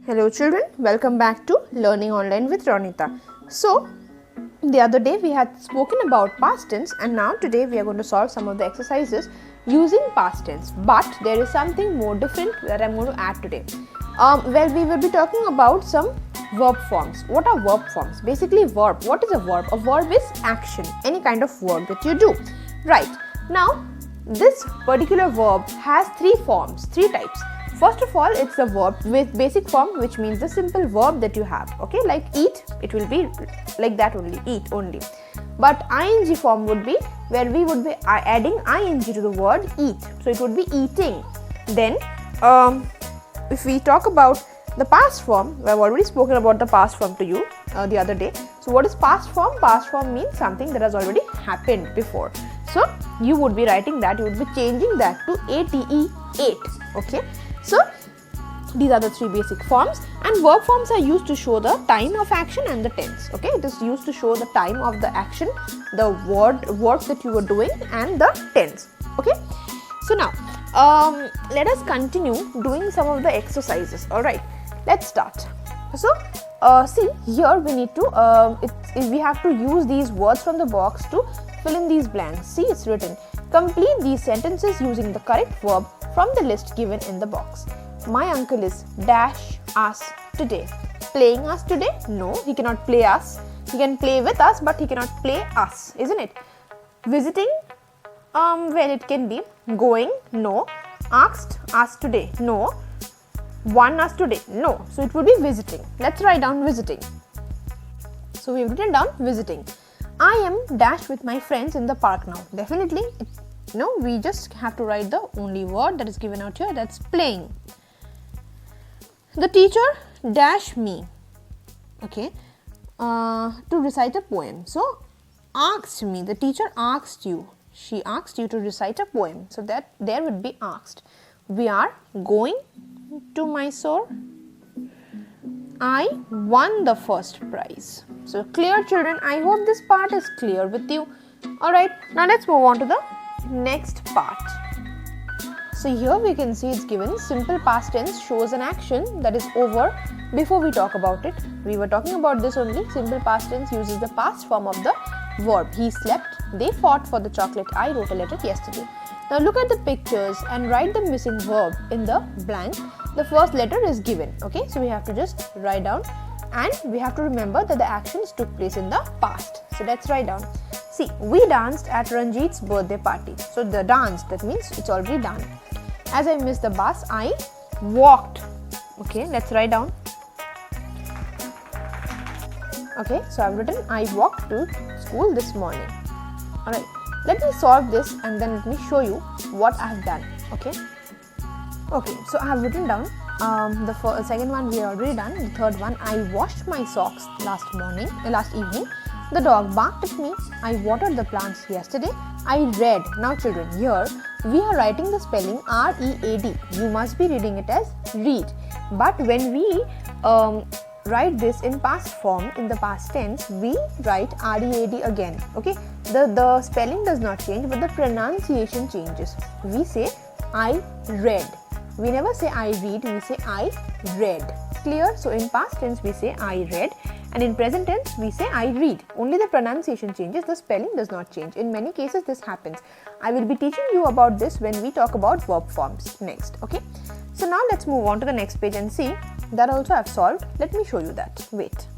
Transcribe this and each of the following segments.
Hello children, welcome back to Learning Online with Ronita. So, the other day we had spoken about past tense and now today we are going to solve some of the exercises using past tense. But there is something more different that I am going to add today. Well, we will be talking about some verb forms. What are verb forms? Basically verb. What is a verb? A verb is action, any kind of work that you do. Right. Now, this particular verb has three forms, three types. First of all, it's a verb with basic form, which means the simple verb that you have. Okay, like eat, it will be like that only, eat only. But ing form would be where we would be adding ing to the word eat. So it would be eating. Then, if we talk about the past form, I've already spoken about the past form to you the other day. So what is past form? Past form means something that has already happened before. So you would be writing that, you would be changing that to ate, ate. Okay. So, these are the three basic forms, and verb forms are used to show the time of action and the tense. Okay, it is used to show the time of the action, the work that you were doing, and the tense. Okay, so now let us continue doing some of the exercises. All right, let's start. So, see here we need to we have to use these words from the box to fill in these blanks. See, it's written. Complete these sentences using the correct verb from the list given in the box. My uncle is dash us today. Playing us today? No, he cannot play us. He can play with us, but he cannot play us, isn't it? Visiting? Well, it can be. Going? No. Asked us today? No. Won us today? No. So it would be visiting. Let's write down visiting. So we have written down visiting. I am dash with my friends in the park now. Definitely, we just have to write the only word that is given out here, that's playing. The teacher dash me, okay, to recite a poem. So, asked me, the teacher asked you, she asked you to recite a poem. So, that there would be asked. We are going to Mysore. I won the first prize. So, clear children, I hope this part is clear with you. Alright, now let's move on to the next part. So here we can see it's given simple past tense shows an action that is over before we talk about it. We were talking about this only. Simple past tense uses the past form of the verb. He slept, they fought for the chocolate, I wrote a letter yesterday. Now look at the pictures and write the missing verb in the blank. The first letter is given. Okay, so we have to just write down and we have to remember that the actions took place in the past. So let's write down. See, we danced at Ranjit's birthday party. So the dance, that means it's already done. As I missed the bus, I walked. Okay, let's write down. Okay, so I've written I walked to school this morning. Alright, let me solve this and then let me show you what I have done. Okay, so I have written down the second one we have already done. The third one, I washed my socks last evening. The dog barked at me. I watered the plants yesterday. I read. Now children, here we are writing the spelling R-E-A-D. You must be reading it as read. But when we write this in past form, in the past tense, we write R-E-A-D again. Okay, the spelling does not change, but the pronunciation changes. We say I read. We never say I read, we say I read. Clear? So in past tense we say I read, and in present tense we say I read. Only the pronunciation changes, the spelling does not change. In many cases this happens. I will be teaching you about this when we talk about verb forms next. Okay, so now let's move on to the next page and see. That also I have solved. Let me show you that. Wait.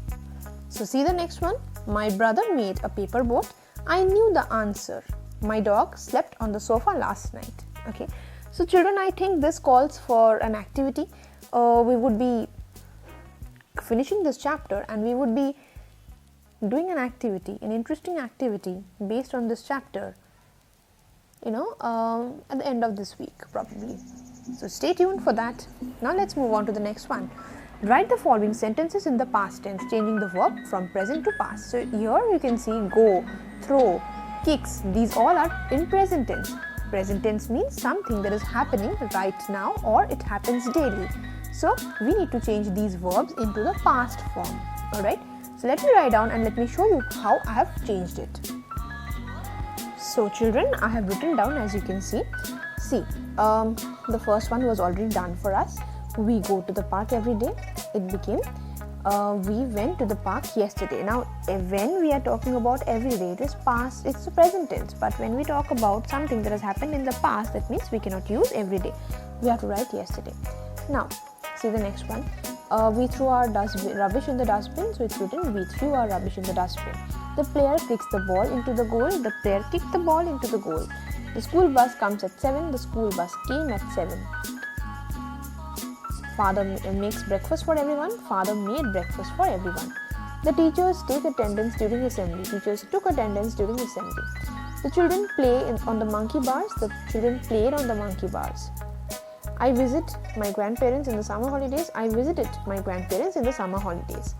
So see the next one. My brother made a paper boat. I knew the answer. My dog slept on the sofa last night. Okay, so children, I think this calls for an activity. We would be finishing this chapter and we would be doing an interesting activity based on this chapter, at the end of this week probably. So stay tuned for that. Now let's move on to the next one. Write the following sentences in the past tense, changing the verb from present to past. So here you can see go, throw, kicks. These all are in present tense. Present tense means something that is happening right now or it happens daily. So we need to change these verbs into the past form. Alright, so let me write down and let me show you how I have changed it. So children, I have written down, as you can see. See, the first one was already done for us. we go to the park every day, it became we went to the park yesterday. Now when we are talking about every day, it is past, it's the present tense. But when we talk about something that has happened in the past, that means we cannot use every day. We have to write yesterday. Now see the next one. We threw our rubbish in the dustbin. So it's written, we threw our rubbish in the dustbin. The player kicks the ball into the goal. The player kicked the ball into the goal. The school bus comes at 7. The school bus came at 7. Father makes breakfast for everyone. Father made breakfast for everyone. The teachers take attendance during assembly. Teachers took attendance during assembly. The children play on the monkey bars. The children played on the monkey bars. I visit my grandparents in the summer holidays. I visited my grandparents in the summer holidays.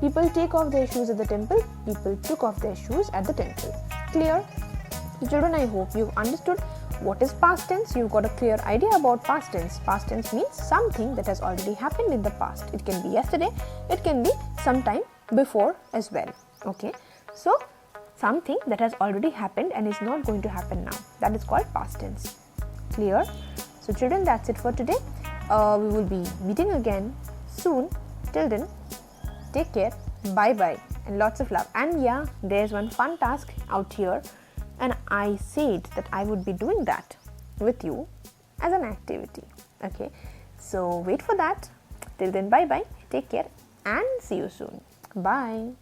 People take off their shoes at the temple. People took off their shoes at the temple. Clear? So children, I hope you've understood what is past tense. You've got a clear idea about past tense. Past tense means something that has already happened in the past. It can be yesterday, it can be sometime before as well. Okay, so something that has already happened and is not going to happen now. That is called past tense. Clear? So children, that's it for today. We will be meeting again soon. Till then, take care. Bye bye and lots of love. And yeah, there's one fun task out here. And I said that I would be doing that with you as an activity. Okay, so wait for that. Till then, bye bye, take care and see you soon. Bye.